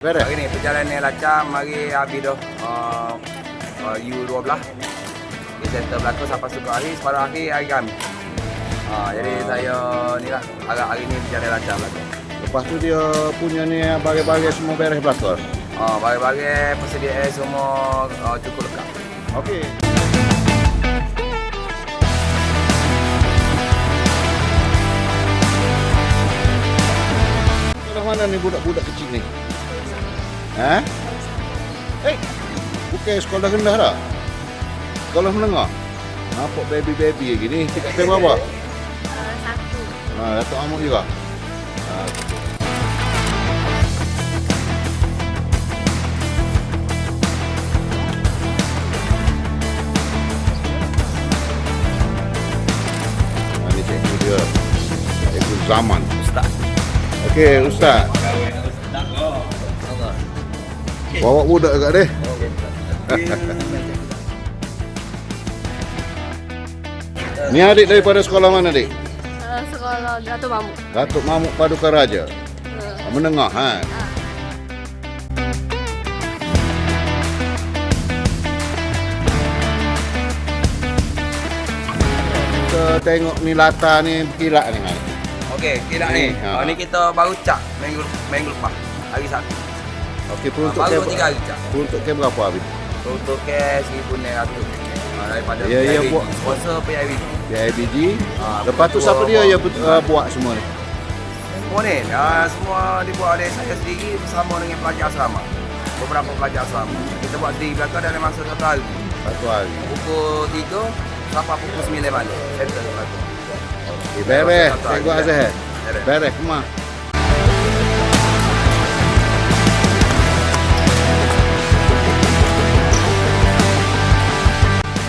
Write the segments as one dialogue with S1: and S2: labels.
S1: Beres.
S2: Hari ni perjalanan lancar, mari habis dah U12. Kita settle belakang sampai suka hari, separuh akhir hari kami. Jadi saya ni lah, agak hari ni perjalanan lancar belakang.
S1: Lepas tu dia punya ni bagai-bagai semua beres belakang.
S2: Bagai-bagai persediaan semua cukup lengkap.
S1: Okey. Sekolah mana ni budak-budak kecil ni? Ha? Bukan sekolah rendah dah. Sekolah menengah. Nampak baby-baby lagi ni. Tingkat berapa?
S3: Satu.
S1: Datuk Amuk juga. Ini cikgu dia. Cikgu zaman.
S2: Ustaz.
S1: Okey, Ustaz. Bawa budak kat dia. Ni adik daripada sekolah mana, Dik?
S3: Sekolah Datuk Mamuk.
S1: Datuk Mamuk Paduka Raja. Menengah, ha? Kita tengok ni latar ni berkilat ni.
S2: Okey, kira ni. Ni kita baru cak minggu lepas. Hari Sabtu.
S1: Okey, peruntuk
S2: Baru
S1: ke
S2: 3 hari cak.
S1: peruntuk ke berapa habis?
S2: Untuk ke RM1,600. Daripada
S1: Ya,
S2: PIBG.
S1: buat.
S2: Sponsor PIBG.
S1: PIBG. Lepas tu siapa dia yang buat semua ni?
S2: Semua ni, semua dibuat oleh saya sendiri bersama dengan pelajar asrama. Beberapa pelajar asrama. Kita buat sendiri belakang dalam masa 1 hari.
S1: Satu hari.
S2: Pukul 3 sampai pukul 9 malam. Settle belakang.
S1: Okey, beres. Cikgu Azhar.
S2: Beres.
S1: Beres, kemah.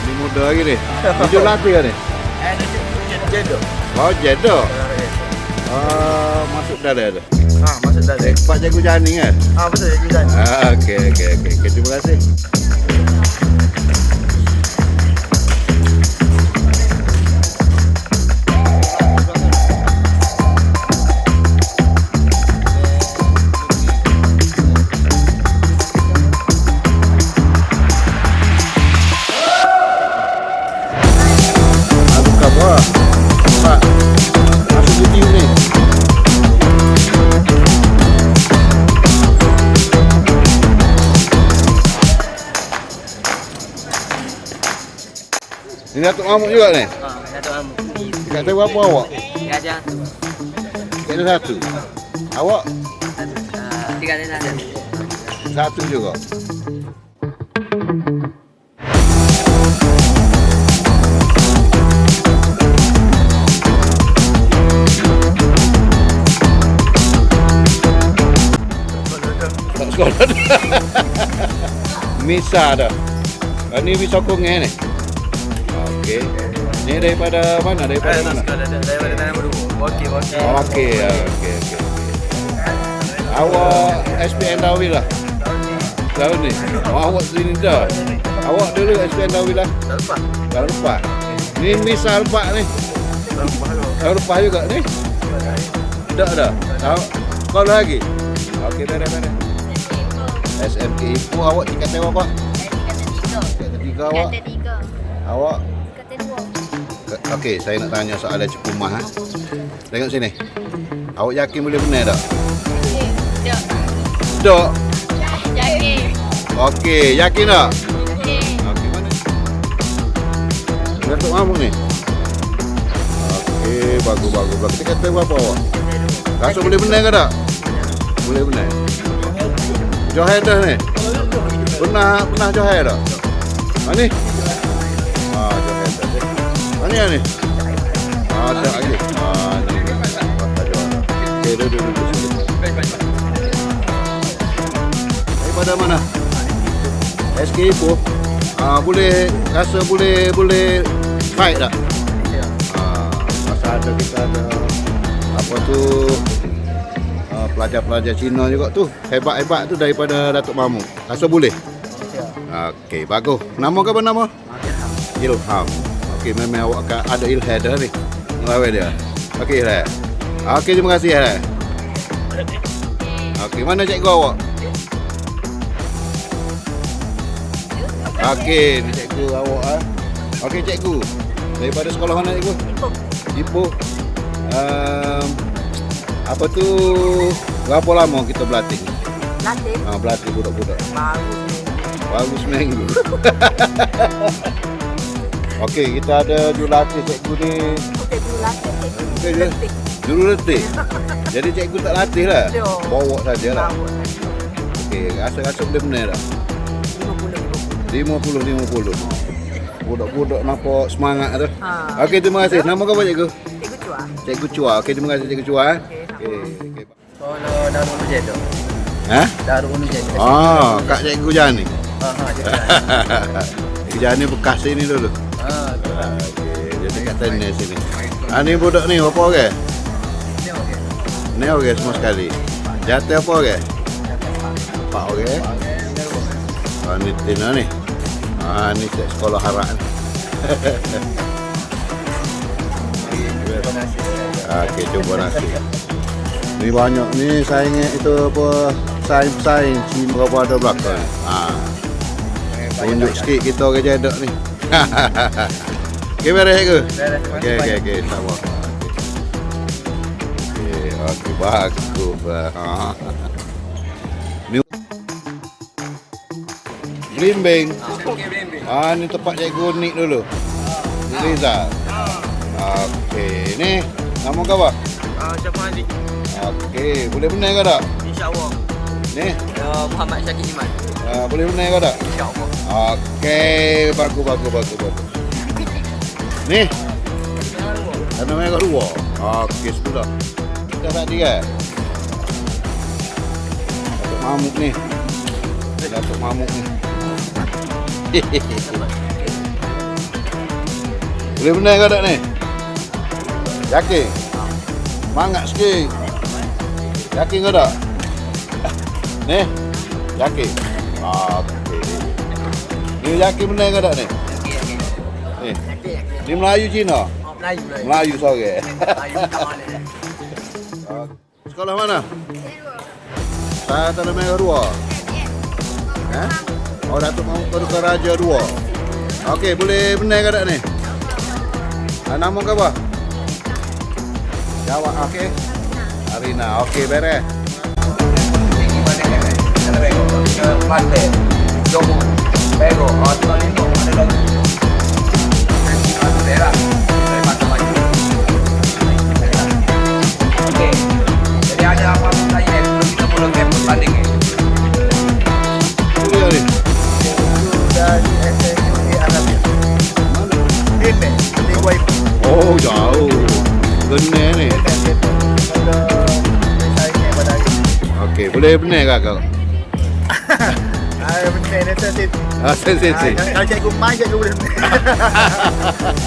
S1: Ini muda lagi ni. Tujuh latih kan ni?
S2: Jedok.
S1: Oh, jedok. Masuk dah ada.
S2: Masuk dah.
S1: Pak Cikgu Jani kan?
S2: Betul Cikgu Jan.
S1: Okey. Terima kasih. Buka apa? Pak, masuk YouTube ni. Ini Datuk Mamuk juga ni?
S4: Datuk Amuk.
S1: Kat tahu apa awak?
S4: Gajah.
S1: Kat ada satu. Awak
S4: 3 ada ada.
S1: satu juga. Tak sekolah dah. Misa dah. Ini Misa Kongeng ni. Okey. Ni daripada mana? Daripada mana?
S2: Daripada Tanah Meru. Okey.
S1: Okey. Awak SPN Dawi lah. Tahun ni. Awak sini dah. Awak dulu SPN Dawi lah.
S2: Tak lupa.
S1: Tahun lepas. Ni Misa lepas ni. Tahun lepas juga ni. Tak ada. Kau lagi. Okey, beres. SMK Ipoh awak tingkat berapa? Tingkat ketiga awak. Awak? Okey, saya nak tanya soalan Cikumah. Tengok sini. Awak yakin boleh benar tak? Tak.
S3: Yakin.
S1: Okey, yakin tak?
S3: Yakin.
S1: Okey, mana? Datuk Mamuk ni? Okey, bagus. Tingkat berapa awak? Rasa boleh benar ke tak? Boleh benar. Johor dah ni? Pernah Johor dah? Ni? Johor dah. Mana yang ni? Ada lagi. Ni. Okey, duduk. Daripada mana? SK Ipoh. Rasa boleh fight tak? Masa ada kita ada apa tu pelajar-pelajar Cina juga tu. Hebat-hebat tu daripada Datuk Mamuk. Rasa boleh? Okey, bagus. Nama ke apa nama? Ilham. Okey, memang awak akan ada ilham dah ni. Melawan dia. Okey, Ilham. Okey, terima kasih, Ilham. Okey, mana cikgu awak? Okey, ni cikgu awak ah. Okey cikgu. Daripada sekolah mana cikgu? Ipoh. Apa tu? Berapa lama kita berlatih?
S5: Latih.
S1: Berlatih budak-budak. Baru seminggu. Okey, kita ada jurulatih cikgu ni. Okey je. Jurulatih. Jadi cikgu tak latih lah. Bawa sajalah. Okey, rasa-rasa boleh benar tak? 50. Budak-budak nampak semangat tu. Okey, terima kasih. Nama kau apa cikgu?
S5: Cikgu Chua.
S1: Cikgu Chua. Okey, terima kasih cikgu Chua. Okey.
S4: Kalau Darul Ujian tu.
S1: Ha?
S4: Darul Ujian.
S1: Kak cikgu Jani.
S4: Cikgu.
S1: Cikgu Jani bekas sini dulu. Okey, dia dekat tenis sini. Ni budak ni apa orang? Ni orang semua sekali. Jatuh apa orang? 4 orang. Ni Tina ni. Ni sekolah harap ni. Okey, cuba nasi. Ni banyak ni saingan itu apa? Saing si berapa ada belakang. Tunjuk sikit kita orang jadak ni. Okey, beres ke? Okey, sama. Okey, bagus. Ni Blimbing. Ni tempat cikgu Nik dulu. Rizal. Okey, ni nama kau apa?
S4: Syafan Ali.
S1: Okey, boleh benar ke tak?
S4: InsyaAllah.
S1: Ni?
S4: Muhammad Syakir Iman.
S1: Boleh benar ke tak?
S4: InsyaAllah.
S1: Okey, bagus. Ni? Ada merah dua. Okey, sudah. Kita tadi kan? Datuk Mamuk ni. Datuk Mamuk ni. Boleh benar ke tak ni? Yakin? Semangat sikit. Yakin ke tak? Ni? Yakin? Okey. Ni yakin benar ke tak ni? Ni? Ni Melayu Cina? Melayu sore. Sekolah mana? Saya Tanah Merah 2. Datuk Mamuk Paduka Raja 2. Okey, boleh benar ke tak ni? Nama kau apa? Jawab, okey. Arina, okey, beres.
S2: Pantai, Johor, Pego, Tol Lindung, ada lagi. Pantai lah, dari Pantai Maju. Okey, jadi ada apa saja sebelum kita mula game bertanding ni.
S1: Boleh ni.
S5: Dari SMK Arabia. Ini, di Kuwait.
S1: Oh, jauh. Benar ni.
S5: Ada saingnya pada hari.
S1: Okey, boleh benar ke kau?
S5: Benar, ni sensitif.
S1: Sensitif.
S5: Kalau cikgu main, cikgu boleh benar.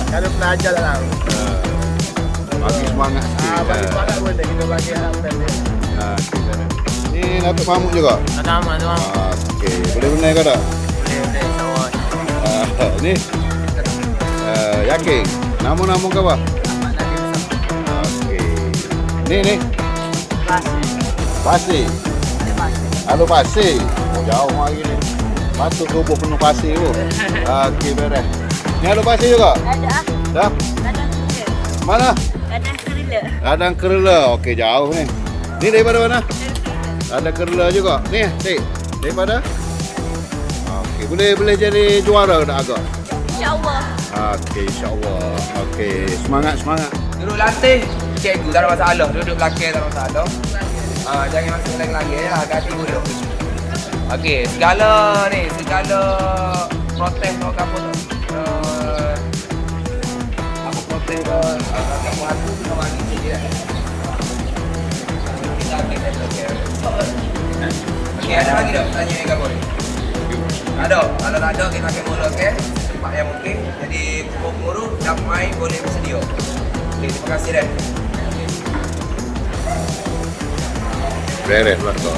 S5: Kalau pelajar lah.
S1: Bagi semangat sikit.
S5: Bagi semangat pun kita bagi harapan dia.
S1: Okey, beres. Ni Datuk Mamuk juga?
S4: Selamat.
S1: Okey, boleh benar ke tak?
S4: Boleh, insyaAllah.
S1: Ni? Yakin? Nama-nama kau apa? Okey. Ni? Pasir. Alu pasir. Oh, jauh hari ni. Patut tubuh penuh pasir tu. Okey, beres. Ni alu pasir juga?
S3: Ada.
S1: Dah?
S3: Kadang kerela.
S1: Mana?
S3: Kadang kerela.
S1: Ladang Kerela. Okey, jauh ni. Ni daripada mana? Ladang Kerela juga. Ni, Cik. Daripada? Okey, boleh jadi juara tak agak?
S3: InsyaAllah.
S1: Okey, insya-Allah. Okey, semangat.
S2: Duduk latih, cikgu tak ada masalah. Duduk belakang tak ada masalah. Jangan masuk lagi lah, ganti dulu. Okey, segala protes atau apa tu. Apa protes tu, kamu hati kita bagi sikit. Kita ambil okey. Okey, ada lagi tak tanya ni kamu? Ada. Kalau tak ada, kita akan mula okey. Tempat yang mungkin. Jadi pengurus dan main boleh bersedia. Okey, terima kasih dah.
S1: Beres lah kau.